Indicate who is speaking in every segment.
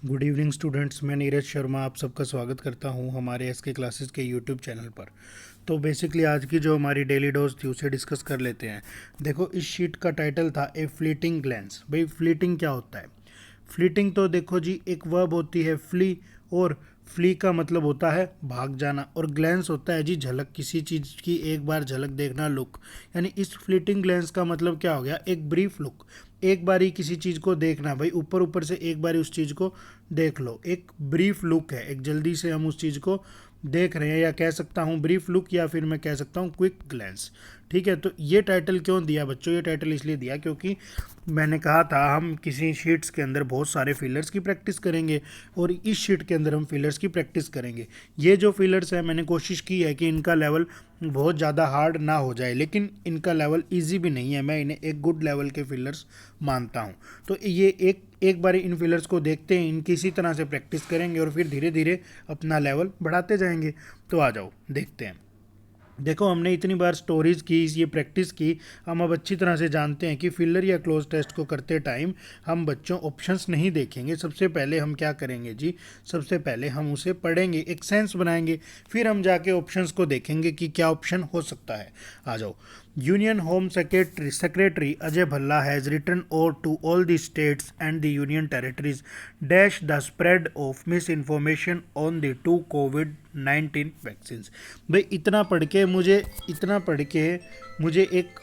Speaker 1: Good evening students, मैं नीरज शर्मा आप सबका स्वागत करता हूं हमारे एस के क्लासेस के यूट्यूब चैनल पर। तो बेसिकली आज की जो हमारी डेली डोज थी उसे डिस्कस कर लेते हैं। देखो, इस शीट का टाइटल था ए फ्लीटिंग ग्लैंस। भाई फ्लीटिंग क्या होता है? फ्लीटिंग तो देखो जी, एक वर्ब होती है फ्ली, और फ्ली का मतलब होता है भाग जाना, और ग्लैंस होता है जी झलक, किसी चीज़ की एक बार झलक देखना, लुक। यानी इस फ्लीटिंग ग्लैंस का मतलब क्या हो गया? एक ब्रीफ लुक, एक बारी किसी चीज़ को देखना। भाई ऊपर ऊपर से एक बारी उस चीज़ को देख लो, एक ब्रीफ लुक है, एक जल्दी से हम उस चीज़ को देख रहे हैं, या कह सकता हूँ ब्रीफ लुक, या फिर मैं कह सकता हूँ क्विक ग्लैंस। ठीक है, तो ये टाइटल क्यों दिया बच्चों? ये टाइटल इसलिए दिया क्योंकि मैंने कहा था हम किसी शीट्स के अंदर बहुत सारे फिलर्स की प्रैक्टिस करेंगे, और इस शीट के अंदर हम फिलर्स की प्रैक्टिस करेंगे। ये जो फिलर्स है मैंने कोशिश की है कि इनका लेवल बहुत ज़्यादा हार्ड ना हो जाए, लेकिन इनका लेवल इजी भी नहीं है, मैं इन्हें एक गुड लेवल के फिलर्स मानता हूँ। तो ये एक एक बार इन फिलर्स को देखते हैं, इनकी इसी तरह से प्रैक्टिस करेंगे और फिर धीरे धीरे अपना लेवल बढ़ाते जाएंगे। तो आ जाओ देखते हैं। देखो, हमने इतनी बार स्टोरीज की, ये प्रैक्टिस की, हम अब अच्छी तरह से जानते हैं कि फिलर या क्लोज टेस्ट को करते टाइम हम बच्चों ऑप्शंस नहीं देखेंगे। सबसे पहले हम क्या करेंगे जी? सबसे पहले हम उसे पढ़ेंगे, एक सेंस बनाएंगे, फिर हम जाके ऑप्शंस को देखेंगे कि क्या ऑप्शन हो सकता है। आ जाओ। Union home secretary Ajay Bhalla has written और to all the states and the union territories dash the spread of mis information on the to COVID vaccine. भाई इतना पढ़ के मुझे एक,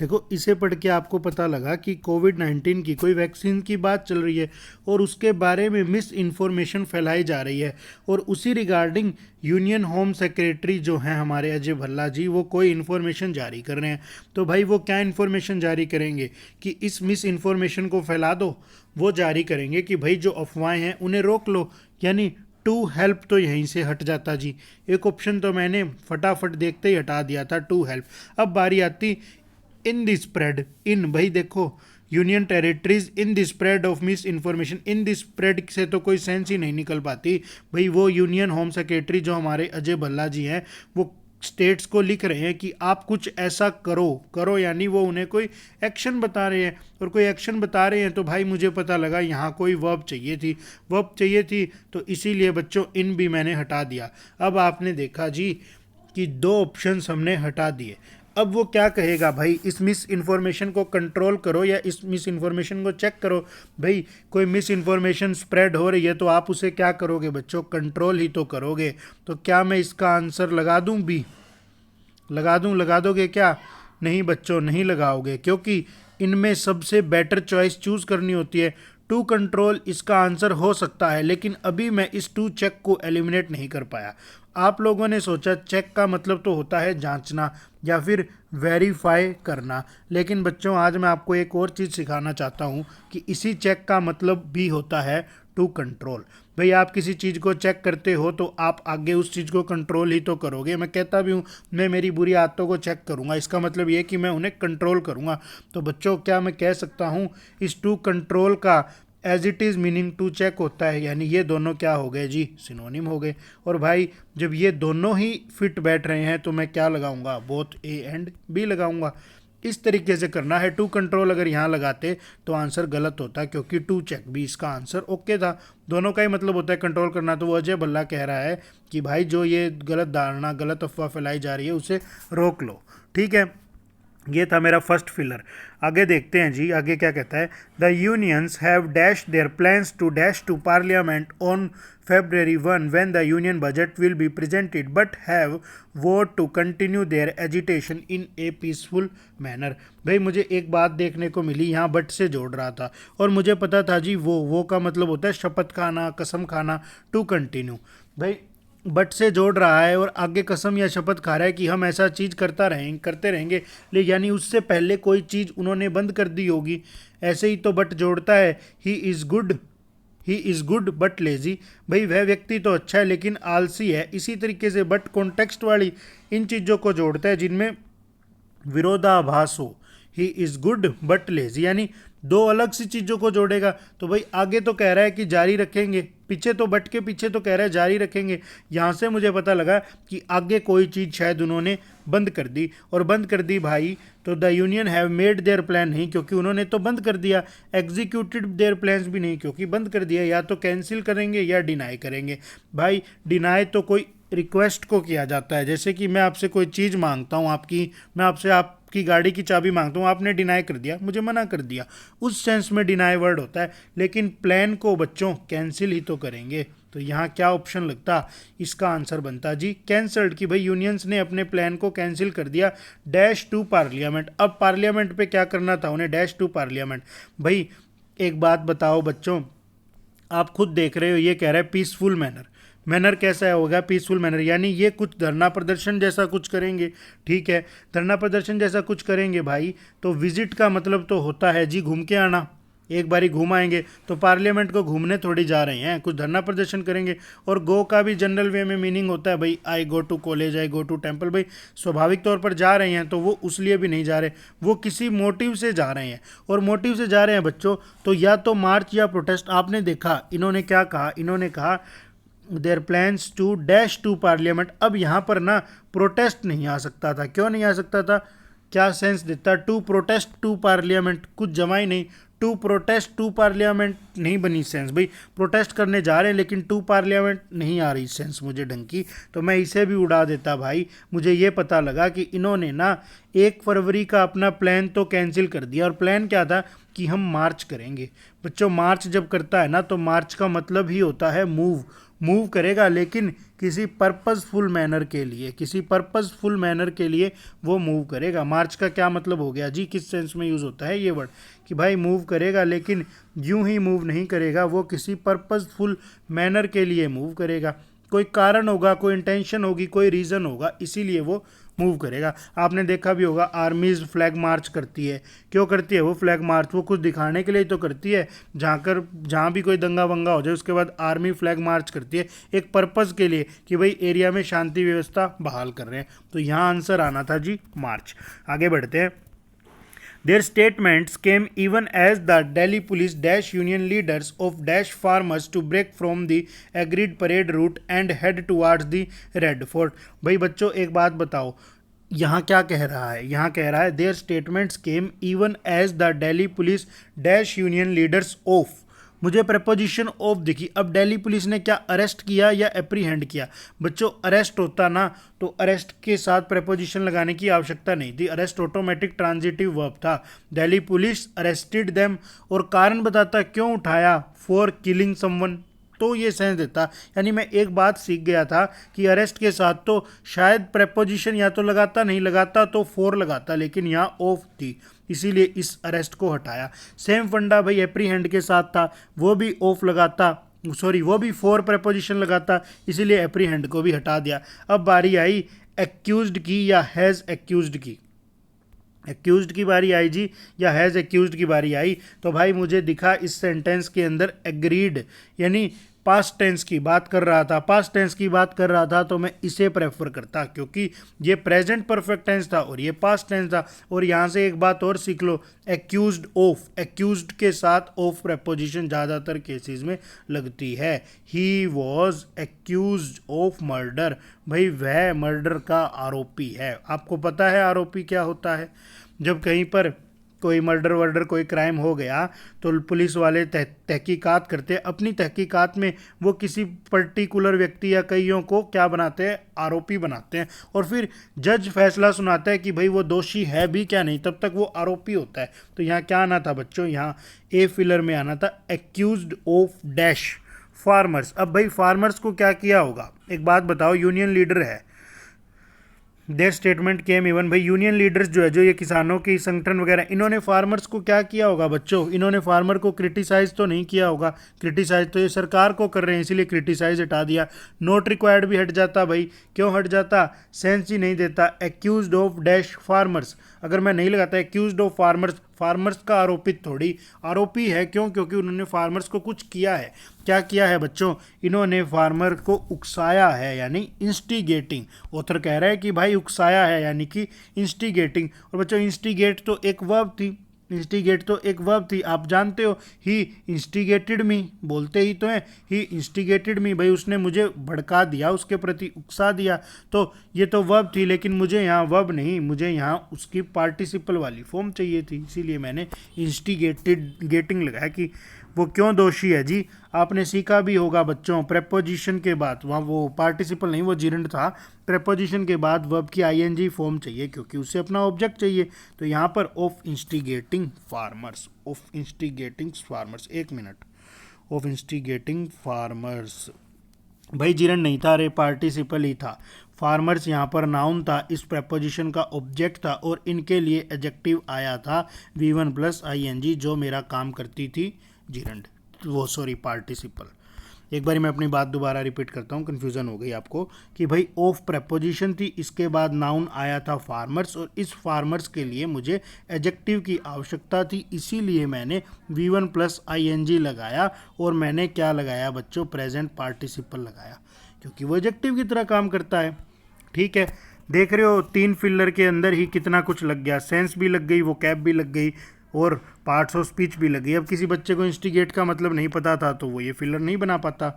Speaker 1: देखो इसे पढ़ के आपको पता लगा कि कोविड-19 की कोई वैक्सीन की बात चल रही है और उसके बारे में मिस इन्फॉर्मेशन फैलाई जा रही है, और उसी रिगार्डिंग यूनियन होम सेक्रेटरी जो हैं हमारे अजय भल्ला जी, वो कोई इन्फॉर्मेशन जारी कर रहे हैं। तो भाई वो क्या इन्फॉर्मेशन जारी करेंगे कि इस मिस इन्फॉर्मेशन को फैला दो? वो जारी करेंगे कि भाई जो अफवाहें हैं उन्हें रोक लो। यानी टू हेल्प तो यहीं से हट जाता जी, एक ऑप्शन तो मैंने फटाफट देखते ही हटा दिया था, टू हेल्प। अब बारी आती इन द स्प्रेड, इन, भाई देखो, union territories in the spread of mis information, in the spread से तो कोई सेंस ही नहीं निकल पाती। भाई वो यूनियन होम सेक्रेटरी जो हमारे अजय भल्ला जी हैं, वो स्टेट्स को लिख रहे हैं कि आप कुछ ऐसा करो करो, यानी वो उन्हें कोई एक्शन बता रहे हैं, और कोई एक्शन बता रहे हैं तो भाई मुझे पता लगा यहाँ कोई वर्ब चाहिए थी, वर्ब चाहिए थी, तो इसीलिए बच्चों इन भी मैंने हटा दिया। अब आपने देखा जी कि दो ऑप्शंस हमने हटा दिए। अब वो क्या कहेगा? भाई इस मिस इन्फॉर्मेशन को कंट्रोल करो या इस मिस इन्फॉर्मेशन को चेक करो। भाई कोई मिस इन्फॉर्मेशन स्प्रेड हो रही है तो आप उसे क्या करोगे बच्चों? कंट्रोल ही तो करोगे। तो क्या मैं इसका आंसर लगा दूं? बी लगा दूं? लगा दोगे क्या? नहीं बच्चों, नहीं लगाओगे, क्योंकि इनमें सबसे बेटर चॉइस चूज करनी होती है। टू कंट्रोल इसका आंसर हो सकता है, लेकिन अभी मैं इस टू चेक को एलिमिनेट नहीं कर पाया। आप लोगों ने सोचा चेक का मतलब तो होता है जांचना या फिर वेरीफाई करना, लेकिन बच्चों आज मैं आपको एक और चीज़ सिखाना चाहता हूँ कि इसी चेक का मतलब भी होता है टू कंट्रोल। भाई आप किसी चीज़ को चेक करते हो तो आप आगे उस चीज़ को कंट्रोल ही तो करोगे। मैं कहता भी हूँ मैं मेरी बुरी आदतों को चेक करूँगा, इसका मतलब ये कि मैं उन्हें कंट्रोल करूँगा। तो बच्चों क्या मैं कह सकता हूँ इस टू कंट्रोल का as it is meaning to check होता है, यानी ये दोनों क्या हो गए जी? सिनोनिम हो गए। और भाई जब ये दोनों ही फिट बैठ रहे हैं तो मैं क्या लगाऊंगा? बोथ ए एंड बी लगाऊंगा। इस तरीके से करना है। टू कंट्रोल अगर यहाँ लगाते तो आंसर गलत होता, क्योंकि टू चेक भी इसका आंसर ओके था। दोनों का ही मतलब होता है कंट्रोल करना। तो वो अजय भल्ला कह रहा है कि भाई जो ये गलत धारणा, गलत अफवाह फैलाई जा रही है उसे रोक लो। ठीक है, ये था मेरा फर्स्ट फिलर। आगे देखते हैं जी, आगे क्या कहता है? The unions have dash their plans to dash to parliament on February 1 when the union budget will be presented, but have vowed to continue their agitation in a peaceful manner। भाई मुझे एक बात देखने को मिली, यहाँ बट से जोड़ रहा था, और मुझे पता था जी वो का मतलब होता है शपथ खाना, कसम खाना, टू कंटिन्यू। भाई बट से जोड़ रहा है और आगे कसम या शपथ खा रहा है कि हम ऐसा चीज़ करते रहेंगे, ले यानी उससे पहले कोई चीज़ उन्होंने बंद कर दी होगी। ऐसे ही तो बट जोड़ता है he is good but lazy. भाई वह व्यक्ति तो अच्छा है लेकिन आलसी है। इसी तरीके से बट कॉन्टेक्स्ट वाली इन चीज़ों को जोड़ता है जिनमें विरोधाभास हो। He is good but lazy, यानी दो अलग सी चीज़ों को जोड़ेगा। तो भाई आगे तो कह रहा है कि जारी रखेंगे, पीछे तो बट के पीछे तो कह रहा है जारी रखेंगे। यहाँ से मुझे पता लगा कि आगे कोई चीज़ शायद उन्होंने बंद कर दी, और बंद कर दी भाई तो the union have made their plan, नहीं क्योंकि उन्होंने तो बंद कर दिया, एग्जीक्यूटेड देयर प्लान्स भी नहीं क्योंकि बंद कर दिया, या तो कैंसिल करेंगे या डिनाई करेंगे। भाई डिनाई तो कोई रिक्वेस्ट को किया जाता है, जैसे कि मैं आपसे कोई चीज़ मांगता हूँ आपकी, मैं आपसे आपकी गाड़ी की चाबी मांगता हूँ, आपने डिनाई कर दिया, मुझे मना कर दिया, उस सेंस में डिनाई वर्ड होता है। लेकिन प्लान को बच्चों कैंसिल ही तो करेंगे। तो यहाँ क्या ऑप्शन लगता, इसका आंसर बनता जी कैंसल्ड, कि भाई यूनियंस ने अपने प्लान को कैंसिल कर दिया डैश टू पार्लियामेंट। अब पार्लियामेंट पे क्या करना था उन्हें, डैश टू पार्लियामेंट। भाई एक बात बताओ बच्चों, आप खुद देख रहे हो ये कह रहा है पीसफुल मैनर, मैनर कैसा होगा, पीसफुल मैनर, यानी ये कुछ धरना प्रदर्शन जैसा कुछ करेंगे। ठीक है, धरना प्रदर्शन जैसा कुछ करेंगे भाई, तो विजिट का मतलब तो होता है जी घूम के आना, एक बारी घूम आएंगे। तो पार्लियामेंट को घूमने थोड़ी जा रहे हैं, कुछ धरना प्रदर्शन करेंगे। और गो का भी जनरल वे में मीनिंग होता है भाई I go to college, I go to temple. भाई स्वाभाविक तौर पर जा रहे हैं तो वो उस लिए भी नहीं जा रहे, वो किसी मोटिव से जा रहे हैं। और मोटिव से जा रहे हैं बच्चों तो या तो मार्च या प्रोटेस्ट। आपने देखा इन्होंने क्या कहा, इन्होंने कहा their plans to dash to parliament. अब यहाँ पर ना प्रोटेस्ट नहीं आ सकता था, क्यों नहीं आ सकता था, क्या सेंस देता, टू प्रोटेस्ट टू पार्लियामेंट, कुछ जमा ही नहीं, टू प्रोटेस्ट टू पार्लियामेंट नहीं बनी सेंस। भाई प्रोटेस्ट करने जा रहे हैं लेकिन टू पार्लियामेंट नहीं आ रही सेंस मुझे ढंग की, तो मैं इसे भी उड़ा देता भाई। मुझे ये पता लगा कि इन्होंने ना 1 फरवरी का अपना प्लान तो कैंसिल कर दिया, और प्लान क्या था कि हम मार्च करेंगे। बच्चों मार्च जब करता है ना तो मार्च का मतलब ही होता है मूव, मूव करेगा, लेकिन किसी पर्पसफुल मैनर के लिए, किसी पर्पसफुल मैनर के लिए वो मूव करेगा। मार्च का क्या मतलब हो गया जी, किस सेंस में यूज़ होता है ये वर्ड, कि भाई मूव करेगा लेकिन यूं ही मूव नहीं करेगा, वो किसी पर्पसफुल मैनर के लिए मूव करेगा। कोई कारण होगा, कोई इंटेंशन होगी, कोई रीज़न होगा, इसीलिए वो मूव करेगा। आपने देखा भी होगा आर्मीज फ्लैग मार्च करती है, क्यों करती है वो फ्लैग मार्च, वो कुछ दिखाने के लिए तो करती है। जहाँ भी कोई दंगा वंगा हो जाए उसके बाद आर्मी फ्लैग मार्च करती है एक पर्पज़ के लिए, कि भाई एरिया में शांति व्यवस्था बहाल कर रहे हैं। तो यहाँ आंसर आना था जी मार्च। आगे बढ़ते हैं। Their statements came even as the Delhi police dash union leaders of dash farmers to break from the agreed parade route and head towards the Red Fort। भाई बच्चों एक बात बताओ, यहाँ क्या कह रहा है, यहाँ कह रहा है their statements came even as the Delhi police dash union leaders of, मुझे प्रपोजिशन ऑफ दिखी। अब दिल्ली पुलिस ने क्या अरेस्ट किया या एप्रीहेंड किया, बच्चों अरेस्ट होता ना तो अरेस्ट के साथ प्रपोजिशन लगाने की आवश्यकता नहीं थी, अरेस्ट ऑटोमेटिक ट्रांजिटिव वर्ब था। दिल्ली पुलिस अरेस्टेड देम, और कारण बताता क्यों उठाया, फॉर किलिंग समवन, तो ये सेंस देता। यानी मैं एक बात सीख गया था कि अरेस्ट के साथ तो शायद प्रपोजिशन या तो लगाता, नहीं लगाता तो फॉर लगाता, लेकिन यहाँ ऑफ थी इसीलिए इस अरेस्ट को हटाया। सेम फंडा भाई एप्रीहेंड के साथ था, वो भी ऑफ लगाता, सॉरी वो भी फॉर प्रपोजिशन लगाता, इसीलिए एप्रीहेंड को भी हटा दिया। अब बारी आई एक्यूज्ड की या हैज़ एक्यूज्ड की, एक्यूज्ड की बारी आई जी या हैज़ एक्यूज्ड की बारी आई। तो भाई मुझे दिखा इस सेंटेंस के अंदर एग्रीड, यानी पास्ट टेंस की बात कर रहा था, पास्ट टेंस की बात कर रहा था, तो मैं इसे प्रेफर करता क्योंकि ये प्रेजेंट परफेक्ट टेंस था और ये पास्ट टेंस था। और यहाँ से एक बात और सीख लो, एक्यूज्ड ऑफ, एक्यूज्ड के साथ ऑफ प्रेपोजिशन ज़्यादातर केसेस में लगती है। He was accused of murder, भाई वह मर्डर का आरोपी है। आपको पता है आरोपी क्या होता है, जब कहीं पर कोई मर्डर वर्डर कोई क्राइम हो गया तो पुलिस वाले तहकीकात करते हैं, अपनी तहकीकात में वो किसी पर्टिकुलर व्यक्ति या कईयों को क्या बनाते हैं, आरोपी बनाते हैं, और फिर जज फैसला सुनाता है कि भाई वो दोषी है भी क्या नहीं, तब तक वो आरोपी होता है। तो यहाँ क्या आना था बच्चों, यहाँ ए फिलर में आना था एक्यूज्ड ऑफ डैश फार्मर्स। अब भाई फार्मर्स को क्या किया होगा, एक बात बताओ, यूनियन लीडर है, देयर स्टेटमेंट केम इवन, भाई यूनियन लीडर्स जो है, जो ये किसानों की संगठन वगैरह, इन्होंने फार्मर्स को क्या किया होगा बच्चों, इन्होंने फार्मर को क्रिटिसाइज तो नहीं किया होगा, क्रिटिसाइज तो ये सरकार को कर रहे हैं इसीलिए क्रिटिसाइज हटा दिया। नॉट रिक्वायर्ड भी हट जाता, भाई क्यों हट जाता, सेंस ही नहीं देता। एक्यूज्ड ऑफ डैश फार्मर्स, अगर मैं नहीं लगाता एक्यूज्ड ऑफ फार्मर्स, फार्मर्स का आरोपित थोड़ी, आरोपी है, क्यों, क्योंकि उन्होंने फार्मर्स को कुछ किया है। क्या किया है बच्चों, इन्होंने फार्मर को उकसाया है, यानी इंस्टिगेटिंग। ऑथर कह रहा है कि भाई उकसाया है यानी कि इंस्टिगेटिंग। और बच्चों इंस्टिगेट तो एक वर्ब थी, इंस्टिगेट तो एक वर्ब थी, आप जानते हो। ही इंस्टिगेटेड मी, बोलते ही तो हैं ही इंस्टिगेटेड मी, भाई उसने मुझे भड़का दिया, उसके प्रति उकसा दिया। तो ये तो वर्ब थी, लेकिन मुझे यहाँ वर्ब नहीं, मुझे यहाँ उसकी पार्टिसिपल वाली फॉर्म चाहिए थी, इसीलिए मैंने इंस्टिगेटेड गेटिंग लगाया कि वो क्यों दोषी है जी। आपने सीखा भी होगा बच्चों, प्रेपोजिशन के बाद, वहाँ वो पार्टिसिपल नहीं, वो जिरंड था, प्रेपोजिशन के बाद वर्ब की आईएनजी फॉर्म चाहिए, क्योंकि उससे अपना ऑब्जेक्ट चाहिए। तो यहाँ पर of instigating farmers, of instigating farmers, एक मिनट, ऑफ इंस्टिगेटिंग फार्मर्स, भाई जिरंड नहीं था, अरे पार्टिसिपल ही था। फार्मर्स यहाँ पर नाउन था, इस प्रेपोजिशन का ऑब्जेक्ट था, और इनके लिए एडजेक्टिव आया था V1 प्लस ING, जो मेरा काम करती थी जिरंड, वो सॉरी पार्टिसिपल। एक बार मैं अपनी बात दोबारा रिपीट करता हूँ, कन्फ्यूज़न हो गई आपको, कि भाई ऑफ प्रेपोजिशन थी, इसके बाद नाउन आया था फार्मर्स, और इस फार्मर्स के लिए मुझे एडजेक्टिव की आवश्यकता थी, इसीलिए मैंने V1 प्लस ING लगाया, और मैंने क्या लगाया बच्चों, प्रेजेंट पार्टिसिपल लगाया, क्योंकि वो एडजेक्टिव की तरह काम करता है। ठीक है, देख रहे हो 3 फिलर के अंदर ही कितना कुछ लग गया, सेंस भी लग गई, वो कैब भी लग गई, और पार्ट्स ऑफ स्पीच भी लगी। अब किसी बच्चे को इंस्टिगेट का मतलब नहीं पता था तो वो ये फिलर नहीं बना पाता।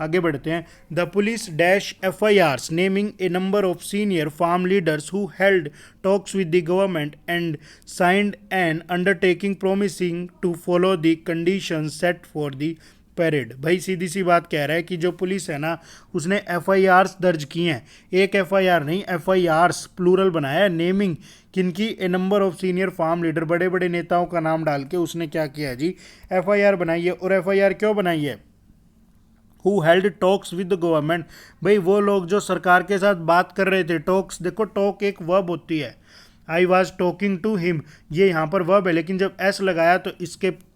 Speaker 1: आगे बढ़ते हैं। The police dash FIRs naming a number of senior farm leaders who held talks with the government and signed an undertaking promising to follow the conditions set for the parade. भाई सीधी सी बात कह रहा है कि जो पुलिस है ना, उसने FIRs दर्ज की हैं, एक FIR नहीं, FIRs प्लूरल बनाया है, नेमिंग किनकी, a number of senior farm leader, बड़े बड़े नेताओं का नाम डाल के उसने क्या किया जी, FIR बनाई है। और FIR क्यों बनाई है, who held talks with the government, भाई वो लोग जो सरकार के साथ बात कर रहे थे। टॉक्स, देखो टॉक एक वर्ब होती है, I was talking to him, ये यहाँ पर वर्ब है, लेकिन जब एस लगाया तो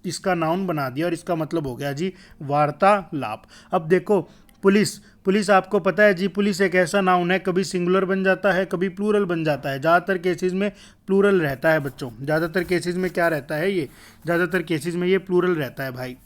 Speaker 1: इसका नाउन बना दिया, और इसका मतलब हो गया जी वार्तालाप। अब देखो पुलिस, पुलिस आपको पता है जी, पुलिस एक ऐसा नाउन है, कभी सिंगुलर बन जाता है, कभी प्लूरल बन जाता है। ज़्यादातर केसेस में प्लूरल रहता है बच्चों, ज़्यादातर केसेस में क्या रहता है ये, ज़्यादातर केसेस में ये प्लूरल रहता है भाई।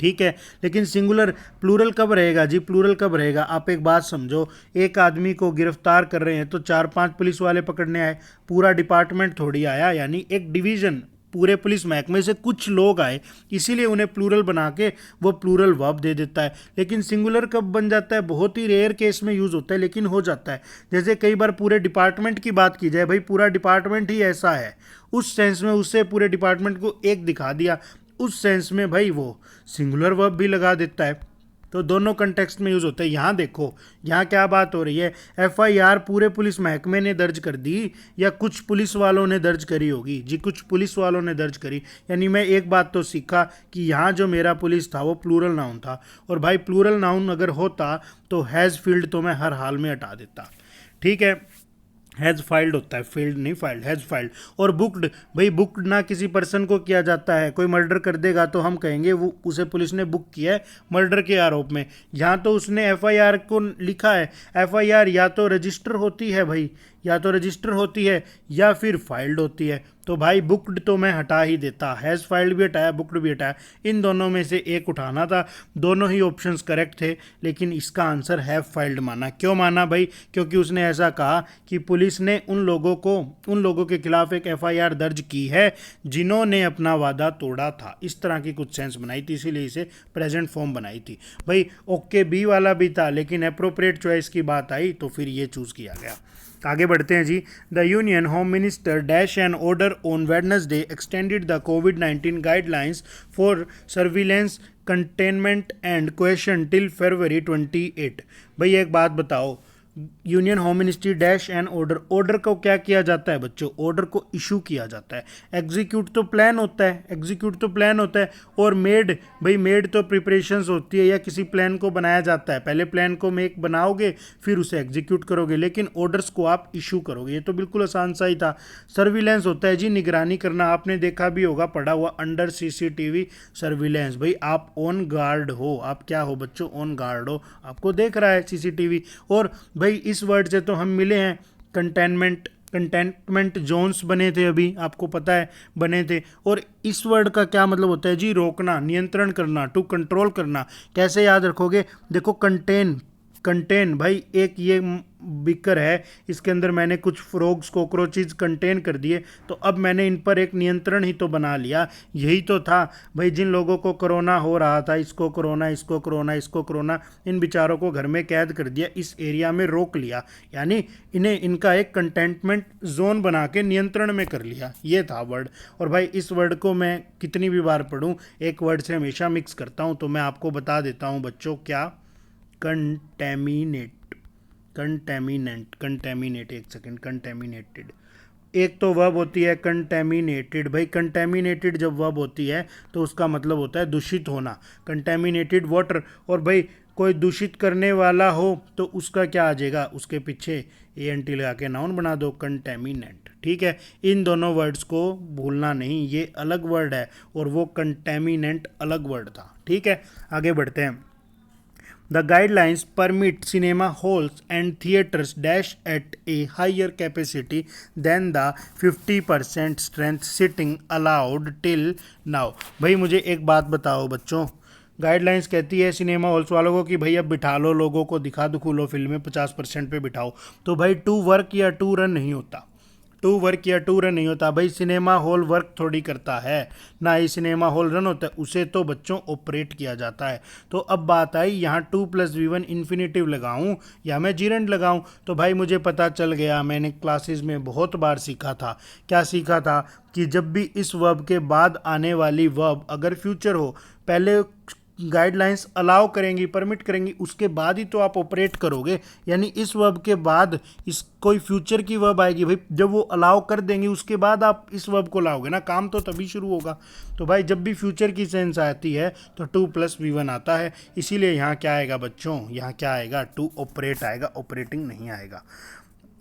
Speaker 1: ठीक है, लेकिन सिंगुलर, प्लूरल कब रहेगा जी, प्लूरल कब रहेगा, आप एक बात समझो, एक आदमी को गिरफ्तार कर रहे हैं तो 4-5 पुलिस वाले पकड़ने आए, पूरा डिपार्टमेंट थोड़ी आया, यानी एक डिवीज़न, पूरे पुलिस महकमे से कुछ लोग आए, इसीलिए उन्हें प्लूरल बना के वो प्लूरल वर्ब दे देता है। लेकिन सिंगुलर कब बन जाता है, बहुत ही रेयर केस में यूज़ होता है, लेकिन हो जाता है। जैसे कई बार पूरे डिपार्टमेंट की बात की जाए, भाई पूरा डिपार्टमेंट ही ऐसा है, उस सेंस में उससे पूरे डिपार्टमेंट को एक दिखा दिया, उस सेंस में भाई वो सिंगुलर वर्ब भी लगा देता है। तो दोनों कंटेक्स्ट में यूज़ होता है। यहाँ देखो, यहाँ क्या बात हो रही है, FIR पूरे पुलिस महकमे ने दर्ज कर दी या कुछ पुलिस वालों ने दर्ज करी होगी जी, कुछ पुलिस वालों ने दर्ज करी। यानी मैं एक बात तो सीखा कि यहाँ जो मेरा पुलिस था वो प्लूरल नाउन था, और भाई प्लूरल नाउन अगर होता तो हैज़ फील्ड तो मैं हर हाल में हटा देता। ठीक है, हैज़ फाइल्ड होता है, फील्ड नहीं फाइल्ड, हैज़ फाइल्ड। और बुक्ड, भाई बुक्ड ना किसी पर्सन को किया जाता है, कोई मर्डर कर देगा तो हम कहेंगे वो उसे पुलिस ने बुक किया है मर्डर के आरोप में। यहाँ तो उसने FIR को लिखा है, FIR या तो रजिस्टर होती है भाई, या तो रजिस्टर होती है या फिर फाइल्ड होती है। तो भाई बुक्ड तो मैं हटा ही देता, हैज़ फाइल्ड भी हटाया, बुक्ड भी हटाया, इन दोनों में से एक उठाना था। दोनों ही ऑप्शंस करेक्ट थे, लेकिन इसका आंसर हैव फाइल्ड माना। क्यों माना भाई, क्योंकि उसने ऐसा कहा कि पुलिस ने उन लोगों के खिलाफ एक FIR दर्ज की है जिन्होंने अपना वादा तोड़ा था। इस तरह की कुछ सेंस बनाई थी, इसीलिए इसे प्रेजेंट फॉर्म बनाई थी भाई। ओके बी वाला भी था, लेकिन अप्रोप्रिएट चॉइस की बात आई तो फिर ये चूज़ किया गया। आगे बढ़ते हैं जी। The union home minister dash an order on Wednesday extended the COVID-19 guidelines for surveillance containment and question till February 28। भाई एक बात बताओ, union home ministry dash an order, order को क्या किया जाता है बच्चों, ऑर्डर को इशू किया जाता है। एग्जीक्यूट तो प्लान होता है, एग्जीक्यूट तो प्लान होता है। और मेड, भाई मेड तो प्रिपरेशंस होती है, या किसी प्लान को बनाया जाता है, पहले प्लान को मेक बनाओगे फिर उसे एग्जीक्यूट करोगे, लेकिन ऑर्डर्स को आप इशू करोगे। ये तो बिल्कुल आसान सा ही था। सर्विलेंस होता है जी निगरानी करना, आपने देखा भी होगा, पढ़ा हुआ, अंडर CCTV सर्विलेंस। भाई आप ऑन गार्ड हो, आप क्या हो बच्चों, ऑन गार्ड हो, आपको देख रहा है CCTV। और भाई इस वर्ड से तो हम मिले हैं, कंटेनमेंट जोन्स बने थे, अभी आपको पता है बने थे। और इस वर्ड का क्या मतलब होता है जी, रोकना, नियंत्रण करना, टू कंट्रोल करना। कैसे याद रखोगे, देखो कंटेन, कंटेन, भाई एक ये बीकर है, इसके अंदर मैंने कुछ फ्रॉग्स कॉकरोचेज कंटेन कर दिए, तो अब मैंने इन पर एक नियंत्रण ही तो बना लिया। यही तो था भाई, जिन लोगों को कोरोना हो रहा था, इसको कोरोना, इसको कोरोना, इसको कोरोना, इन बेचारों को घर में कैद कर दिया, इस एरिया में रोक लिया, यानी इन्हें इनका एक कंटेनमेंट जोन बना के नियंत्रण में कर लिया। ये था वर्ड। और भाई इस वर्ड को मैं कितनी भी बार पढ़ूं, एक वर्ड से हमेशा मिक्स करता हूं, तो मैं आपको बता देता हूं बच्चों, क्या? कंटेमिनेट, कंटेमिनेट, एक सेकेंड, कंटेमिनेटेड। एक तो वर्ब होती है कंटेमिनेटेड, भाई कंटेमिनेटेड जब वर्ब होती है तो उसका मतलब होता है दूषित होना, कंटेमिनेटेड वाटर। और भाई कोई दूषित करने वाला हो तो उसका क्या आ जाएगा, उसके पीछे ANT लगा के नाउन बना दो, कंटेमिनेंट। ठीक है, इन दोनों वर्ड्स को भूलना नहीं, ये अलग वर्ड है और वो कंटेमिनेंट अलग वर्ड था। ठीक है, आगे बढ़ते हैं। The guidelines permit cinema halls and theaters dash at a higher capacity than the 50% strength sitting allowed till now। भाई मुझे एक बात बताओ बच्चों, गाइडलाइंस कहती है सिनेमा हॉल्स वालों को कि भाई अब बिठा लो लोगों को, दिखा दो खुलो फिल्में 50% पे बिठाओ, तो भाई टू वर्क या टू रन नहीं होता, टू वर्क या टू रन नहीं होता। भाई सिनेमा हॉल वर्क थोड़ी करता है, ना ही सिनेमा हॉल रन होता है, उसे तो बच्चों ऑपरेट किया जाता है। तो अब बात आई यहाँ 2+V1 इन्फिनेटिव लगाऊं या मैं जीरेंड लगाऊं, तो भाई मुझे पता चल गया, मैंने क्लासेस में बहुत बार सीखा था। क्या सीखा था? कि जब भी इस वर्ब के बाद आने वाली वर्ब अगर फ्यूचर हो, पहले गाइडलाइंस अलाउ करेंगी, परमिट करेंगी, उसके बाद ही तो आप ऑपरेट करोगे। यानी इस वर्ब के बाद इस कोई फ्यूचर की वर्ब आएगी, भाई जब वो अलाउ कर देंगी उसके बाद आप इस वर्ब को लाओगे ना, काम तो तभी शुरू होगा। तो भाई जब भी फ्यूचर की सेंस आती है तो 2+V1 आता है, इसीलिए यहाँ क्या आएगा बच्चों, यहाँ क्या आएगा, टू ऑपरेट आएगा, ऑपरेटिंग नहीं आएगा।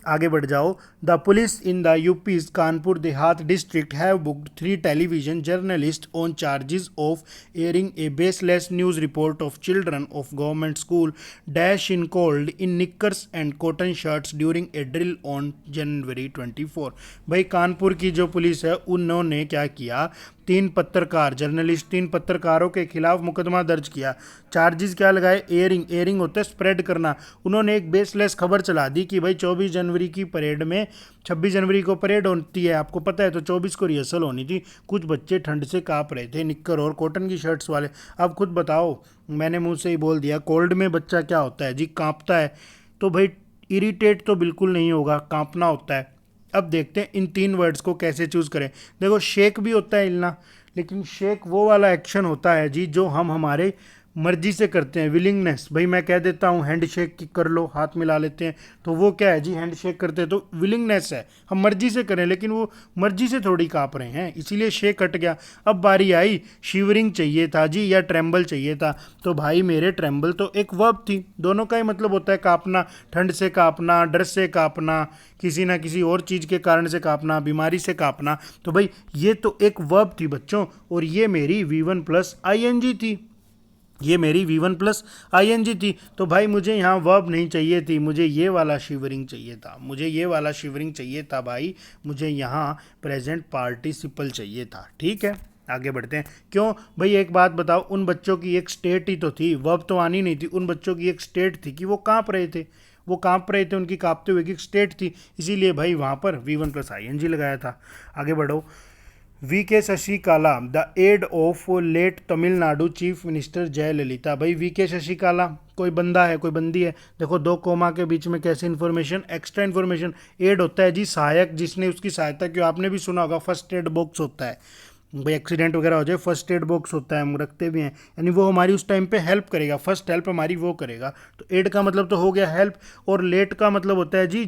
Speaker 1: आगे बढ़ जाओ। The police in the UP's Kanpur Dehat district have booked 3 television journalist on charges of airing a baseless news report of children of government school dash in cold in knickers and cotton shirts during a drill on January 24। भाई कानपुर की जो police है उन्होंने क्या किया, 3 पत्रकार journalist, 3 पत्रकारों के खिलाफ मुकदमा दर्ज किया। चार्जेस क्या लगाए? एयरिंग, एयरिंग होता है स्प्रेड करना। उन्होंने एक बेसलेस खबर चला दी कि भाई 24 जनवरी की परेड में, 26 जनवरी को परेड होती है आपको पता है, तो 24 को रिहर्सल होनी थी। कुछ बच्चे ठंड से काँप रहे थे, निक्कर और कॉटन की शर्ट्स वाले। अब खुद बताओ, मैंने मुंह से ही बोल दिया, कोल्ड में बच्चा क्या होता है जी, काँपता है। तो भाई इरिटेट तो बिल्कुल नहीं होगा, काँपना होता है। अब देखते हैं इन 3 वर्ड्स को कैसे चूज़ करें। देखो शेक भी होता है हिलना, लेकिन शेक वो वाला एक्शन होता है जी जो हम हमारे मर्जी से करते हैं, विलिंगनेस। भाई मैं कह देता हूँ हैंड शेक कर लो, हाथ मिला लेते हैं, तो वो क्या है जी, हैंड शेक करते हैं, तो विलिंगनेस है, हम मर्जी से करें, लेकिन वो मर्जी से थोड़ी काँप रहे हैं, इसीलिए शेक हट गया। अब बारी आई, शिवरिंग चाहिए था जी या ट्रेम्बल चाहिए था, तो भाई मेरे ट्रेम्बल तो एक वर्ब थी, दोनों का ही मतलब होता है काँपना, ठंड से काँपना, डर से काँपना, किसी ना किसी और चीज़ के कारण से काँपना, बीमारी से काँपना। तो भाई ये तो एक वर्ब थी बच्चों, और ये मेरी V1+ING थी, ये मेरी V1+ING थी। तो भाई मुझे यहाँ वर्ब नहीं चाहिए थी, मुझे ये वाला शिवरिंग चाहिए था, मुझे ये वाला शिवरिंग चाहिए था भाई, मुझे यहाँ प्रेजेंट पार्टिसिपल चाहिए था। ठीक है, आगे बढ़ते हैं। क्यों भाई, एक बात बताओ, उन बच्चों की एक स्टेट ही तो थी, वर्ब तो आनी नहीं थी, उन बच्चों की एक स्टेट थी कि वो काँप रहे थे, वो काँप रहे थे, उनकी काँपते हुए की स्टेट थी, इसीलिए भाई वहाँ पर V1+ING लगाया था। आगे बढ़ो। VK Shashikala the aide of late Tamil Nadu chief minister Jayalalithaa. भाई VK शशिकाला कोई बंदा है, कोई बंदी है, देखो 2 कोमा के बीच में कैसे इन्फॉर्मेशन, एक्स्ट्रा इन्फॉर्मेशन। एड होता है जी सहायक, जिसने उसकी सहायता की, आपने भी सुना होगा फर्स्ट एड बॉक्स होता है, भाई एक्सीडेंट वगैरह हो जाए फर्स्ट एड बॉक्स होता है, हम रखते भी हैं, यानी वो हमारी उस टाइम पे हेल्प करेगा, फर्स्ट हेल्प हमारी वो करेगा। तो एड का मतलब तो हो गया हेल्प, और लेट का मतलब होता है जी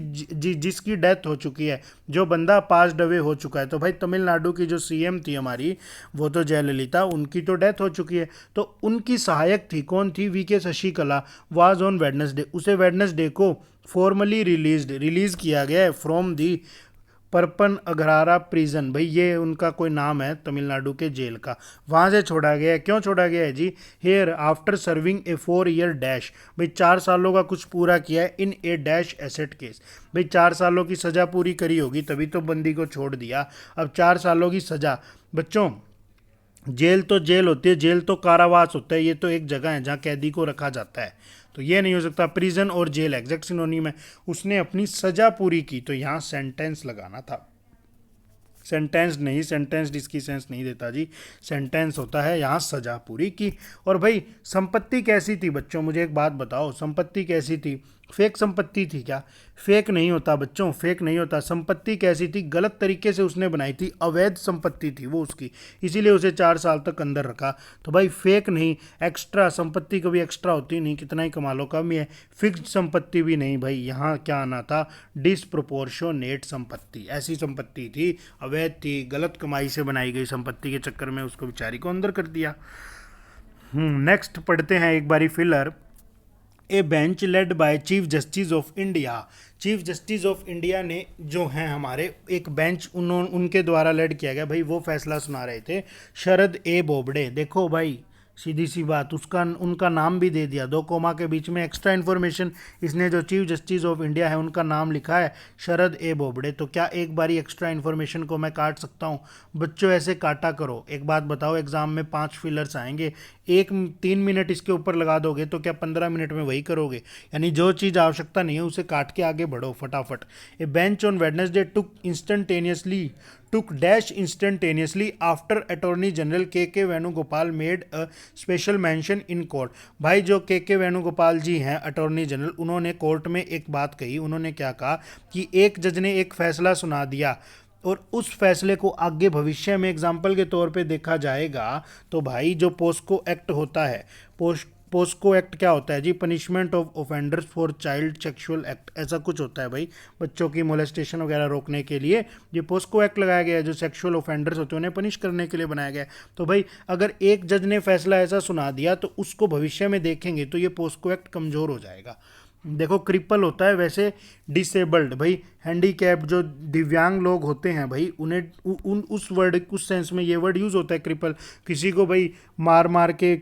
Speaker 1: जिसकी डेथ हो चुकी है, जो बंदा पास्ड अवे हो चुका है। तो भाई तमिलनाडु की जो CM थी हमारी, वो तो जयललिता, उनकी तो डेथ हो चुकी है, तो उनकी सहायक थी, कौन थी? VK Sasikala was on Wednesday, उसे वेडनेसडे को फॉर्मली रिलीज़ किया गया है फ्रॉम दी परपन अघरारा प्रिजन। भाई ये उनका कोई नाम है तमिलनाडु के जेल का, वहाँ से छोड़ा गया है। क्यों छोड़ा गया है जी? हेयर आफ्टर सर्विंग ए 4 ईयर डैश, भाई 4 सालों का कुछ पूरा किया है, इन ए डैश एसेट केस। भाई 4 सालों की सज़ा पूरी करी होगी तभी तो बंदी को छोड़ दिया। अब 4 सालों की सज़ा बच्चों, जेल तो जेल होती है, जेल तो कारावास होता है, ये तो एक जगह है जहाँ कैदी को रखा जाता है। तो ये नहीं हो सकता, प्रिजन और जेल एग्जैक्ट सिनोनिम है। उसने अपनी सजा पूरी की, तो यहाँ सेंटेंस लगाना था। सेंटेंस नहीं, सेंटेंस इसकी सेंस नहीं देता जी। सेंटेंस होता है यहाँ सजा पूरी की। और भाई संपत्ति कैसी थी बच्चों, मुझे एक बात बताओ, संपत्ति कैसी थी? फेक संपत्ति थी क्या? फेक नहीं होता बच्चों, फेक नहीं होता। संपत्ति कैसी थी? गलत तरीके से उसने बनाई थी, अवैध संपत्ति थी वो उसकी, इसीलिए उसे 4 साल तक अंदर रखा। तो भाई फेक नहीं, एक्स्ट्रा संपत्ति कभी एक्स्ट्रा होती नहीं, कितना ही कमा लो कम ही है। फिक्स्ड संपत्ति भी नहीं भाई, यहाँ क्या आना था? डिसप्रोपोर्शनेट संपत्ति, ऐसी संपत्ति थी, अवैध थी, गलत कमाई से बनाई गई संपत्ति के चक्कर में उसको बेचारी को अंदर कर दिया। नेक्स्ट पढ़ते हैं एक बारी filler. A bench led by chief justice of India. Chief justice of India ने जो हैं हमारे, एक बेंच उनके द्वारा लेड किया गया। भाई वो फैसला सुना रहे थे शरद ए बोबडे। देखो भाई सीधी सी बात, उसका उनका नाम भी दे दिया, 2 कोमा के बीच में एक्स्ट्रा इन्फॉर्मेशन। इसने जो चीफ जस्टिस ऑफ इंडिया है उनका नाम लिखा है शरद ए बोबडे। तो क्या एक बारी एक्स्ट्रा इन्फॉर्मेशन को मैं काट सकता हूँ? बच्चों ऐसे काटा करो। एक बात बताओ, एग्जाम में 5 फिलर्स आएंगे, 3 मिनट इसके ऊपर लगा दोगे तो क्या 15 मिनट में वही करोगे? यानी जो चीज़ आवश्यकता नहीं है उसे काट के आगे बढ़ो फटाफट। ए bench on Wednesday took dash instantaneously after attorney general के Venugopal made a special mention in court. भाई जो के वेणुगोपाल जी हैं अटॉर्नी जनरल, उन्होंने कोर्ट में एक बात कही। उन्होंने क्या कहा कि एक जज ने एक फैसला सुना दिया और उस फैसले को आगे भविष्य में एग्जाम्पल के तौर पे देखा जाएगा। तो भाई जो पोस्को एक्ट होता है, पोस्को एक्ट क्या होता है जी? Punishment of offenders for child sexual act, ऐसा कुछ होता है भाई। बच्चों की मोलेस्टेशन वगैरह रोकने के लिए ये पोस्को एक्ट लगाया गया है, जो सेक्सुअल ऑफेंडर्स होते हैं उन्हें पनिश करने के लिए बनाया गया है। तो भाई अगर एक जज ने फैसला ऐसा सुना दिया तो उसको भविष्य में देखेंगे तो ये पोस्को एक्ट कमज़ोर हो जाएगा। देखो क्रिपल होता है वैसे डिसेबल्ड, भाई हैंडीकैप्ड जो दिव्यांग लोग होते हैं भाई उन्हें उस वर्ड, उस सेंस में ये वर्ड यूज़ होता है क्रिपल। किसी को भाई मार मार के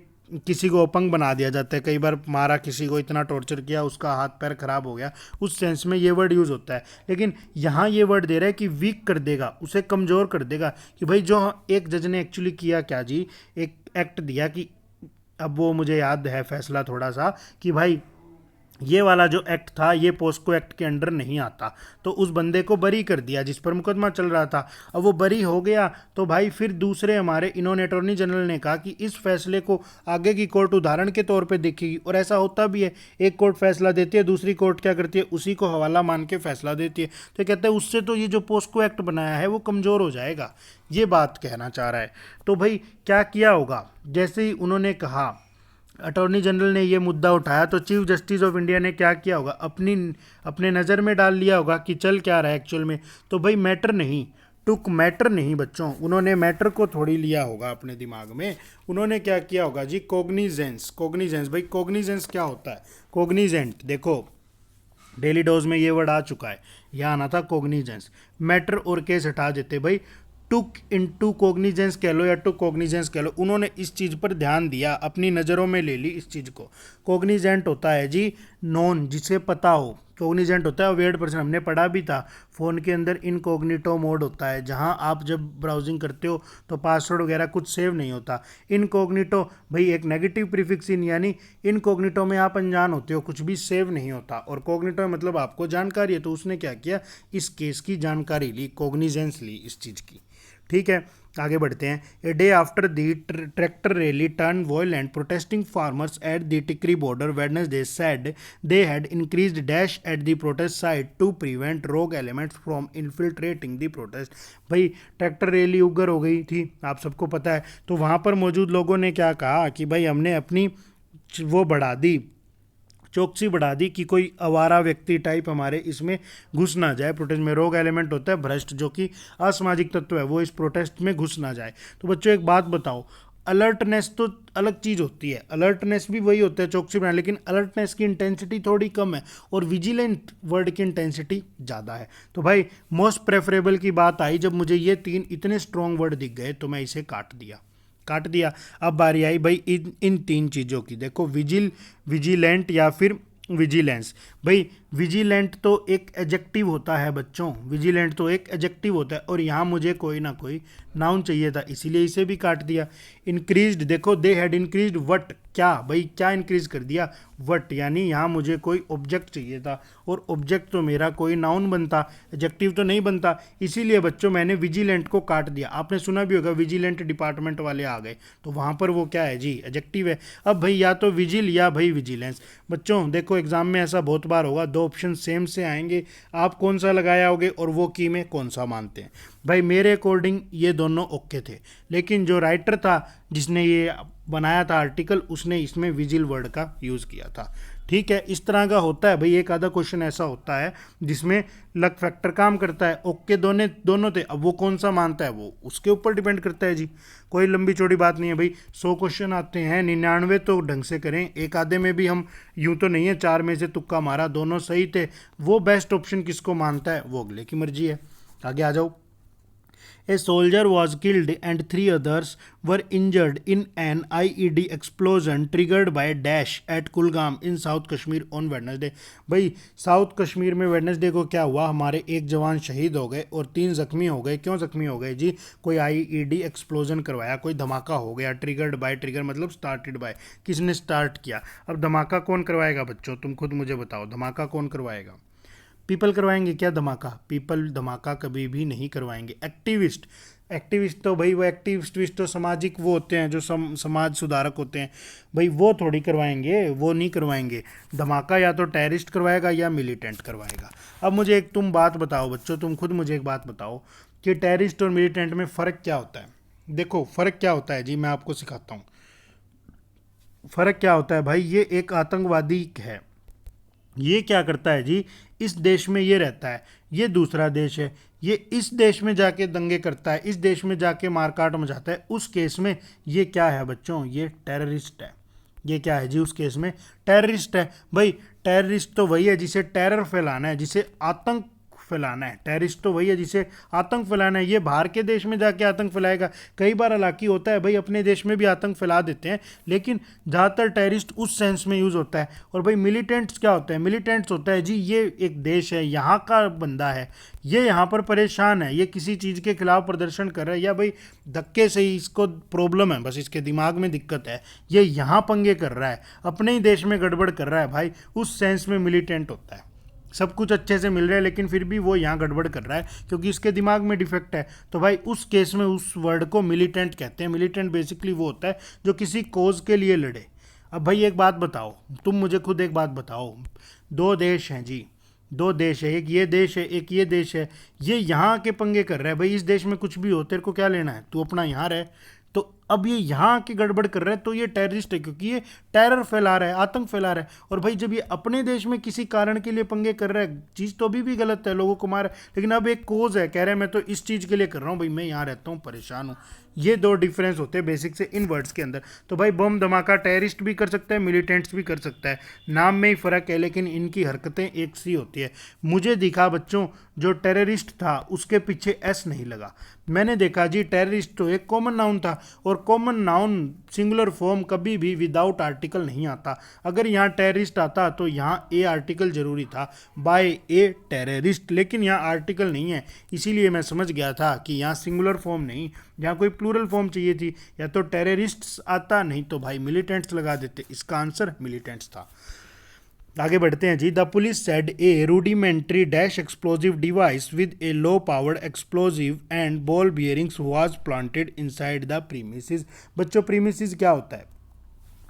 Speaker 1: किसी को अपंग बना दिया जाता है, कई बार मारा किसी को, इतना टॉर्चर किया उसका हाथ पैर खराब हो गया, उस सेंस में ये वर्ड यूज़ होता है। लेकिन यहाँ ये वर्ड दे रहा है कि वीक कर देगा, उसे कमज़ोर कर देगा। कि भाई जो एक जज ने एक्चुअली किया क्या जी, एक एक्ट दिया कि, अब वो मुझे याद है फैसला थोड़ा सा, कि भाई ये वाला जो एक्ट था ये पोस्को एक्ट के अंडर नहीं आता, तो उस बंदे को बरी कर दिया जिस पर मुकदमा चल रहा था। अब वो बरी हो गया तो भाई फिर दूसरे हमारे इन्होंने अटॉर्नी जनरल ने कहा कि इस फैसले को आगे की कोर्ट उदाहरण के तौर पे देखेगी। और ऐसा होता भी है, एक कोर्ट फैसला देती है, दूसरी कोर्ट क्या करती है, उसी को हवाला मान के फैसला देती है। तो कहते हैं उससे तो ये जो पोस्को एक्ट बनाया है वो कमज़ोर हो जाएगा, ये बात कहना चाह रहा है। तो भाई क्या किया होगा, जैसे ही उन्होंने कहा, अटॉर्नी जनरल ने ये मुद्दा उठाया, तो चीफ जस्टिस ऑफ इंडिया ने क्या किया होगा, अपने नज़र में डाल लिया होगा कि चल क्या रहा है एक्चुअल में। तो भाई मैटर नहीं, टुक मैटर नहीं बच्चों, उन्होंने मैटर को थोड़ी लिया होगा अपने दिमाग में। उन्होंने क्या किया होगा जी, कोग्निजेंस। कोग्निजेंस भाई, कोग्निजेंस क्या होता है? कोग्निजेंट, देखो डेली डोज में ये वर्ड आ चुका है, यहाँ आना था कोग्निजेंस। मैटर और केस हटा देते भाई, टुक इनटू कोग्निजेंस कह लो या टू कोग्निजेंस कह लो, उन्होंने इस चीज़ पर ध्यान दिया, अपनी नज़रों में ले ली इस चीज़ को। कोग्निजेंट होता है जी नॉन, जिसे पता हो। कोग्निजेंट होता है अवेयर्ड पर्सन, हमने पढ़ा भी था। फ़ोन के अंदर इनकोग्निटो मोड होता है, जहां आप जब ब्राउजिंग करते हो तो पासवर्ड वगैरह कुछ सेव नहीं होता। इनकोग्निटो भाई एक नेगेटिव प्रीफिक्स इन, यानी इनकोग्निटो में आप अनजान होते हो, कुछ भी सेव नहीं होता। और कोग्निटो मतलब आपको जानकारी है, तो उसने क्या किया, इस केस की जानकारी ली, कोग्निजेंस ली इस चीज़ की। ठीक है, आगे बढ़ते हैं। A day after the tractor rally turn violent, protesting farmers at the Tikri border Wednesday said they had increased dash at the protest site to prevent rogue elements from infiltrating the protest. भाई tractor rally उग्र हो गई थी, आप सबको पता है। तो वहाँ पर मौजूद लोगों ने क्या कहा कि भाई हमने अपनी वो बढ़ा दी, चौकसी बढ़ा दी कि कोई आवारा व्यक्ति टाइप हमारे इसमें घुस ना जाए। प्रोटेस्ट में रोग एलिमेंट होता है भ्रष्ट, जो कि असामाजिक तत्व है, वो इस प्रोटेस्ट में घुस ना जाए। तो बच्चों एक बात बताओ, अलर्टनेस तो अलग चीज़ होती है, अलर्टनेस भी वही होता है चौकसी बढ़ाना, लेकिन अलर्टनेस की इंटेंसिटी थोड़ी कम है और विजिलेंट वर्ड की इंटेंसिटी ज़्यादा है। तो भाई मोस्ट प्रेफरेबल की बात आई, जब मुझे ये 3 इतने स्ट्रॉन्ग वर्ड दिख गए तो मैं इसे काट दिया। अब बारी आई भाई इन 3 चीज़ों की। देखो विजिलेंट या फिर विजिलेंस। भाई विजिलेंट तो एक एडजेक्टिव होता है बच्चों, विजिलेंट तो एक एडजेक्टिव होता है, और यहाँ मुझे कोई ना कोई नाउन चाहिए था, इसीलिए इसे भी काट दिया। इंक्रीज्ड, देखो दे हैड इंक्रीज्ड वट, क्या भाई क्या इंक्रीज कर दिया, वट, यानी यहाँ मुझे कोई ऑब्जेक्ट चाहिए था, और ऑब्जेक्ट तो मेरा कोई नाउन बनता, एडजेक्टिव तो नहीं बनता, इसीलिए बच्चों मैंने विजिलेंट को काट दिया। आपने सुना भी होगा विजिलेंट डिपार्टमेंट वाले आ गए, तो वहाँ पर वो क्या है जी, एडजेक्टिव है। अब भाई या तो विजिल या भाई विजिलेंस। बच्चों देखो एग्जाम में ऐसा बहुत बार होगा, दो ऑप्शन सेम से आएंगे, आप कौन सा लगाया होगे और वो की में कौन सा मानते हैं। भाई मेरे अकॉर्डिंग ये दोनों ओके थे, लेकिन जो राइटर था जिसने ये बनाया था आर्टिकल, उसने इसमें विजिल वर्ड का यूज़ किया था। ठीक है, इस तरह का होता है भाई, एक आधा क्वेश्चन ऐसा होता है जिसमें लक फैक्टर काम करता है। ओके दोनों थे, अब वो कौन सा मानता है वो उसके ऊपर डिपेंड करता है जी, कोई लंबी चौड़ी बात नहीं है भाई। 100 क्वेश्चन आते हैं, 99 तो ढंग से करें, एक आधे में भी हम यूं तो नहीं है 4 में से तुक्का मारा, दोनों सही थे, वो बेस्ट ऑप्शन किसको मानता है वो अगले की मर्जी है। आगे आ जाओ। A soldier was killed and 3 others were injured in an IED explosion triggered by dash at Kulgam in South Kashmir on Wednesday। भाई साउथ कश्मीर में वेडनेसडे को क्या हुआ, हमारे एक जवान शहीद हो गए और 3 जख्मी हो गए। क्यों जख्मी हो गए जी, कोई IED एक्सप्लोजन करवाया, कोई धमाका हो गया। ट्रिगर्ड बाय, ट्रिगर मतलब स्टार्टेड बाय, किसने स्टार्ट किया। अब धमाका कौन करवाएगा बच्चों, तुम खुद मुझे बताओ, धमाका कौन करवाएगा। पीपल करवाएंगे क्या धमाका, पीपल धमाका कभी भी नहीं करवाएंगे। एक्टिविस्ट, एक्टिविस्ट तो भाई वो एक्टिविस्ट तो सामाजिक वो होते हैं जो समाज सुधारक होते हैं, भाई वो थोड़ी करवाएंगे, वो नहीं करवाएंगे धमाका। या तो टेररिस्ट करवाएगा या मिलिटेंट करवाएगा। अब मुझे एक तुम बात बताओ बच्चों, तुम खुद मुझे एक बात बताओ कि टेररिस्ट और मिलिटेंट में फ़र्क क्या होता है। देखो फ़र्क क्या होता है जी, मैं आपको सिखाता हूँ। फ़र्क क्या होता है भाई, ये एक आतंकवादी है, ये क्या करता है जी, इस देश में ये रहता है, ये दूसरा देश है, ये इस देश में जाके दंगे करता है, इस देश में जाके मारकाट मचाता है, उस केस में ये क्या है बच्चों, ये टेररिस्ट है। ये क्या है जी, उस केस में टेररिस्ट है। भाई टेररिस्ट तो वही है जिसे टेरर फैलाना है, जिसे आतंक फैलाना है। टेररिस्ट तो वही है जिसे आतंक फैलाना है, ये बाहर के देश में जाके आतंक फैलाएगा। कई बार हालांकि होता है भाई अपने देश में भी आतंक फैला देते हैं, लेकिन ज़्यादातर टेररिस्ट उस सेंस में यूज़ होता है। और भाई मिलिटेंट्स क्या होता है, मिलिटेंट्स होता है जी ये एक देश है, यहाँ का बंदा है, ये यहाँ पर परेशान है, ये किसी चीज़ के खिलाफ प्रदर्शन कर रहा है, या भाई धक्के से ही इसको प्रॉब्लम है, बस इसके दिमाग में दिक्कत है, ये यहाँ पंगे कर रहा है, अपने ही देश में गड़बड़ कर रहा है, भाई उस सेंस में मिलिटेंट होता है। सब कुछ अच्छे से मिल रहा है लेकिन फिर भी वो यहाँ गड़बड़ कर रहा है क्योंकि इसके दिमाग में डिफेक्ट है, तो भाई उस केस में उस वर्ड को मिलिटेंट कहते हैं। मिलिटेंट बेसिकली वो होता है जो किसी कोज के लिए लड़े। अब भाई एक बात बताओ, तुम मुझे खुद एक बात बताओ, दो देश हैं जी, दो देश है, एक ये देश है एक ये देश है, ये यहाँ के पंगे कर रहा है, भाई इस देश में कुछ भी हो तेरे को क्या लेना है, तू अपना यहाँ रहे। तो अब ये यहाँ की गड़बड़ कर रहा है तो ये टेररिस्ट है, क्योंकि ये टेरर फैला रहा है, आतंक फैला रहा है। और भाई जब ये अपने देश में किसी कारण के लिए पंगे कर रहा है, चीज़ तो अभी भी गलत है, लोगों को मार, लेकिन अब एक कोज है, कह रहा है मैं तो इस चीज़ के लिए कर रहा हूँ, भाई मैं यहाँ रहता हूँ, परेशान हूँ। ये दो डिफरेंस होते हैं बेसिक से इन वर्ड्स के अंदर। तो भाई बम धमाका टेररिस्ट भी कर सकता है, मिलिटेंट्स भी कर सकता है, नाम में ही फ़र्क है, लेकिन इनकी हरकतें एक सी होती है। मुझे दिखा बच्चों जो टेररिस्ट था उसके पीछे एस नहीं लगा, मैंने देखा जी टेररिस्ट तो एक कॉमन नाउन था, और कॉमन नाउन सिंगुलर फॉर्म कभी भी विदाउट आर्टिकल नहीं आता। अगर यहाँ टेररिस्ट आता तो यहाँ ए आर्टिकल जरूरी था, बाय ए टेररिस्ट, लेकिन यहाँ आर्टिकल नहीं है, इसीलिए मैं समझ गया था कि यहाँ सिंगुलर फॉर्म नहीं, यहाँ कोई प्लूरल फॉर्म चाहिए थी, या तो टेररिस्ट्स आता, नहीं तो भाई मिलिटेंट्स लगा देते। इसका आंसर मिलिटेंट्स था। आगे बढ़ते हैं जी। The police said a rudimentary dash explosive device with a low powered explosive and ball bearings was planted inside the premises. बच्चों प्रीमिसेस क्या होता है,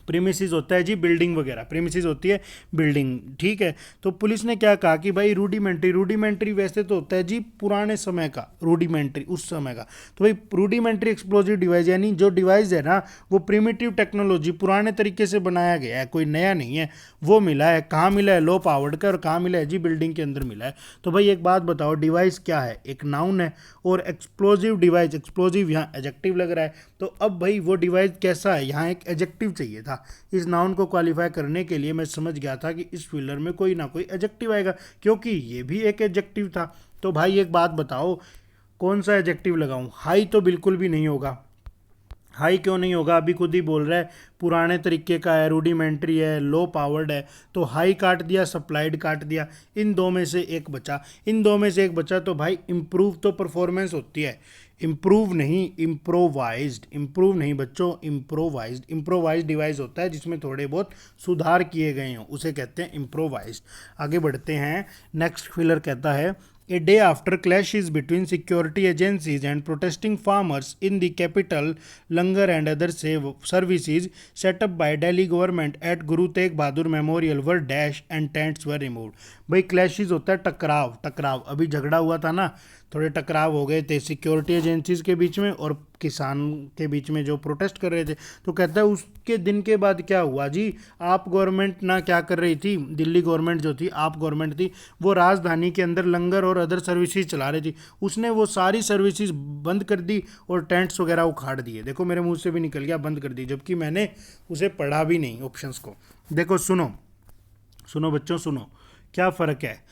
Speaker 1: प्रीमिसेस होता है जी बिल्डिंग वगैरह, प्रीमिसेस होती है बिल्डिंग, ठीक है। तो पुलिस ने क्या कहा कि भाई रूडिमेंट्री, रूडिमेंट्री वैसे तो होता है जी पुराने समय का, रूडिमेंट्री उस समय का, तो भाई रूडिमेंट्री एक्सप्लोजिव डिवाइस यानी जो डिवाइस है ना वो प्रिमिटिव टेक्नोलॉजी, पुराने तरीके से बनाया गया है, कोई नया नहीं है, वो मिला है। कहाँ मिला है, लो पावर्ड का, और कहाँ मिला है जी बिल्डिंग के अंदर मिला है। तो भाई एक बात बताओ, डिवाइस क्या है, एक नाउन है, और एक्सप्लोजिव डिवाइस, एक्सप्लोजिव यहाँ एडजेक्टिव लग रहा है, तो अब भाई वो डिवाइस कैसा है, यहाँ एक एडजेक्टिव चाहिए था। इस नाउन को क्वालिफाई करने के लिए मैं समझ गया था कि इस फिलर में कोई ना कोई एडजेक्टिव आएगा, क्योंकि ये भी एक एडजेक्टिव था। तो भाई एक बात बताओ कौन सा एडजेक्टिव लगाऊं, हाई तो बिल्कुल भी नहीं होगा, हाई क्यों नहीं होगा, अभी खुद ही बोल रहा है पुराने तरीके का है, रूडिमेंट्री है, लो पावर्ड है। तो हाई काट दिया, सप्लाइड काट दिया, इन दो में से एक बचा। इन दो में से एक बचा तो भाई इम्प्रूव तो परफॉर्मेंस होती है, इम्प्रूव नहीं इम्प्रोवाइज्ड, इम्प्रूव नहीं बच्चों, इम्प्रोवाइज्ड। इम्प्रोवाइज्ड डिवाइस होता है जिसमें थोड़े बहुत सुधार किए गए हों, उसे कहते हैं इम्प्रोवाइज्ड। आगे बढ़ते हैं, नेक्स्ट फिलर कहता है A day after clashes between security agencies and protesting farmers in the capital, langar and other services set up by Delhi government at Guru Tegh Bahadur Memorial were dashed and tents were removed। भाई clashes होता है टकराव, टकराव अभी झगड़ा हुआ था ना, थोड़े टकराव हो गए थे सिक्योरिटी एजेंसीज के बीच में और किसान के बीच में जो प्रोटेस्ट कर रहे थे। तो कहता है उसके दिन के बाद क्या हुआ जी, आप गवर्नमेंट ना क्या कर रही थी, दिल्ली गवर्नमेंट जो थी, आप गवर्नमेंट थी, वो राजधानी के अंदर लंगर और अदर सर्विसेज चला रही थी। उसने वो सारी सर्विसेज बंद कर दी और टेंट्स वगैरह उखाड़ दिए। देखो मेरे मुंह से भी निकल गया बंद कर दी, जबकि मैंने उसे पढ़ा भी नहीं ऑप्शंस को। देखो सुनो सुनो बच्चों सुनो, क्या फ़र्क है।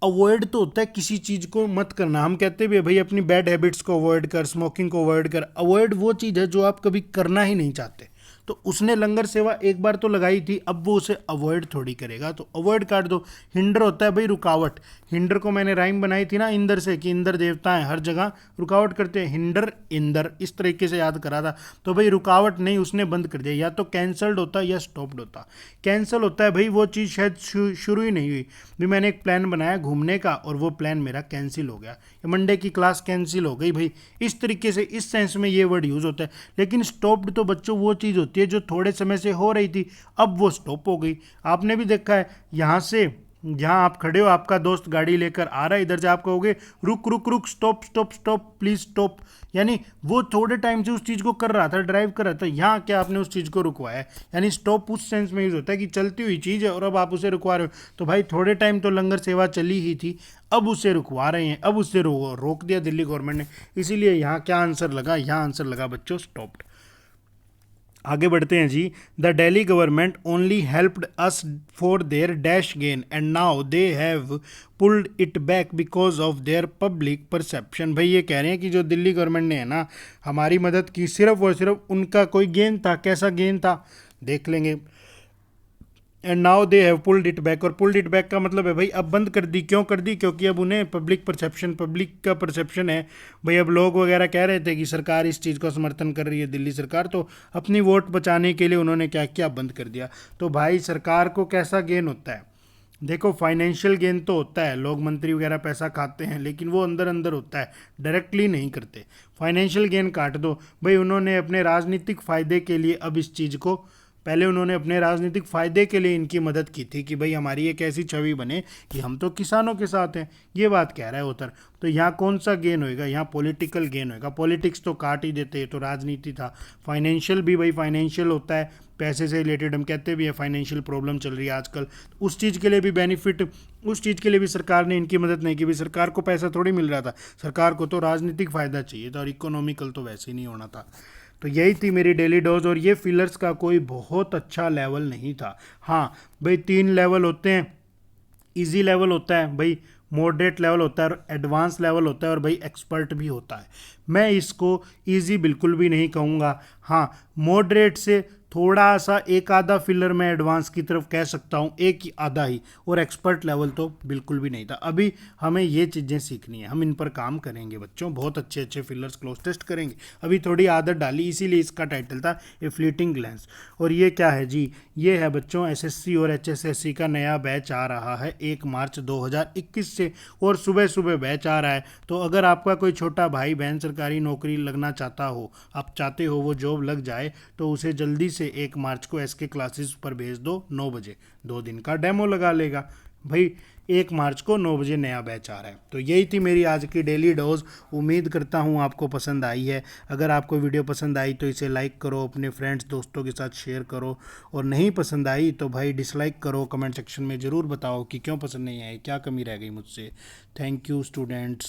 Speaker 1: अवॉइड तो होता है किसी चीज़ को मत करना, हम कहते भी भाई अपनी बैड हैबिट्स को अवॉइड कर, स्मोकिंग को अवॉइड कर। अवॉइड वो चीज़ है जो आप कभी करना ही नहीं चाहते। तो उसने लंगर सेवा एक बार तो लगाई थी, अब वो उसे अवॉइड थोड़ी करेगा, तो अवॉइड काट दो। हिंडर होता है भाई रुकावट, हिंडर को मैंने राइम बनाई थी ना इंदर से, कि इंदर देवता है हर जगह रुकावट करते हैं, हिंडर इंदर, इस तरीके से याद करा था। तो भाई रुकावट नहीं, उसने बंद कर दिया। या तो कैंसल्ड होता या स्टॉप्ड होता। कैंसिल होता है भाई वो चीज़ शायद शुरू ही नहीं हुई, भी मैंने एक प्लान बनाया घूमने का और वो प्लान मेरा कैंसिल हो गया, मंडे की क्लास कैंसिल हो गई भाई, इस तरीके से इस सेंस में ये वर्ड यूज़ होता है। लेकिन स्टॉप्ड तो बच्चों वो चीज़ होती है जो थोड़े समय से हो रही थी, अब वो स्टॉप हो गई। आपने भी देखा है, यहाँ से जहाँ आप खड़े हो, आपका दोस्त गाड़ी लेकर आ रहा है, इधर से आप कहोगे रुक रुक रुक, stop stop stop please stop, यानी वो थोड़े टाइम से उस चीज़ को कर रहा था, ड्राइव कर रहा था। यहाँ क्या आपने उस चीज़ को रुकवाया है, यानी स्टॉप उस सेंस में यूज होता है कि चलती हुई चीज़ है और अब आप उसे रुकवा रहे हो। तो भाई थोड़े टाइम तो लंगर सेवा चली ही थी, अब उसे रुकवा रहे हैं, अब उसे रोक दिया दिल्ली गवर्नमेंट ने। इसीलिए यहाँ क्या आंसर लगा, यहाँ आंसर लगा बच्चों स्टॉप्ड। आगे बढ़ते हैं जी। The Delhi government only helped us for their dash gain and now they have pulled it back because of their public perception. भाई ये कह रहे हैं कि जो दिल्ली गवर्नमेंट ने है ना हमारी मदद की, सिर्फ और सिर्फ उनका कोई गेन था। कैसा गेन था देख लेंगे। And now they have pulled it back, और पुल्ड इट बैक का मतलब है भाई अब बंद कर दी। क्यों कर दी? क्योंकि अब उन्हें पब्लिक परसेप्शन, पब्लिक का परसेप्शन है भाई। अब लोग वगैरह कह रहे थे कि सरकार इस चीज़ का समर्थन कर रही है, दिल्ली सरकार, तो अपनी वोट बचाने के लिए उन्होंने क्या किया, बंद कर दिया। तो भाई सरकार को कैसा गेन होता है? देखो फाइनेंशियल गेन तो होता है, लोग मंत्री वगैरह पैसा खाते हैं, लेकिन वो अंदर अंदर होता है, डायरेक्टली नहीं करते। फाइनेंशियल गेन काट दो भाई, उन्होंने अपने राजनीतिक फ़ायदे के लिए अब इस चीज़ को, पहले उन्होंने अपने राजनीतिक फ़ायदे के लिए इनकी मदद की थी कि भाई हमारी एक ऐसी छवि बने कि हम तो किसानों के साथ हैं, ये बात कह रहा है उत्तर। तो यहाँ कौन सा गेन होएगा? यहाँ पॉलिटिकल गेन होएगा। पॉलिटिक्स तो काट ही देते, तो राजनीति था। फाइनेंशियल भी भाई फाइनेंशियल होता है, पैसे से रिलेटेड, हम कहते भी है फाइनेंशियल प्रॉब्लम चल रही है आजकल, उस चीज़ के लिए भी बेनिफिट, उस चीज़ के लिए भी सरकार ने इनकी मदद नहीं की। भी सरकार को पैसा थोड़ी मिल रहा था, सरकार को तो राजनीतिक फ़ायदा चाहिए था और इकोनॉमिकल तो वैसे ही नहीं होना था। तो यही थी मेरी डेली डोज, और ये फिलर्स का कोई बहुत अच्छा लेवल नहीं था। हाँ भाई 3 लेवल होते हैं, इजी लेवल होता है भाई, मॉडरेट लेवल होता है और एडवांस लेवल होता है, और भाई एक्सपर्ट भी होता है। मैं इसको इजी बिल्कुल भी नहीं कहूँगा। हाँ मॉडरेट से थोड़ा सा एक आधा फिलर मैं एडवांस की तरफ कह सकता हूँ, एक ही आधा ही, और एक्सपर्ट लेवल तो बिल्कुल भी नहीं था। अभी हमें ये चीज़ें सीखनी है, हम इन पर काम करेंगे बच्चों, बहुत अच्छे अच्छे फिलर्स क्लोज टेस्ट करेंगे। अभी थोड़ी आदत डाली, इसीलिए इसका टाइटल था ए फ्लीटिंग ग्लैंस। और ये क्या है जी? ये है बच्चों एसएससी और एचएसएससी का नया बैच आ रहा है 1 मार्च 2021 से, और सुबह सुबह बैच आ रहा है। तो अगर आपका कोई छोटा भाई बहन सरकारी नौकरी लगना चाहता हो, आप चाहते हो वो जॉब लग जाए, तो उसे जल्दी से 1 मार्च को एसके क्लासेस पर भेज दो 9 बजे, 2 दिन का डेमो लगा लेगा भाई। 1 मार्च को 9 बजे नया बैच आ रहा है। तो यही थी मेरी आज की डेली डोज, उम्मीद करता हूँ आपको पसंद आई है। अगर आपको वीडियो पसंद आई तो इसे लाइक करो, अपने फ्रेंड्स दोस्तों के साथ शेयर करो, और नहीं पसंद आई तो भाई डिसलाइक करो। कमेंट सेक्शन में ज़रूर बताओ कि क्यों पसंद नहीं आई, क्या कमी रह गई मुझसे। Thank you students.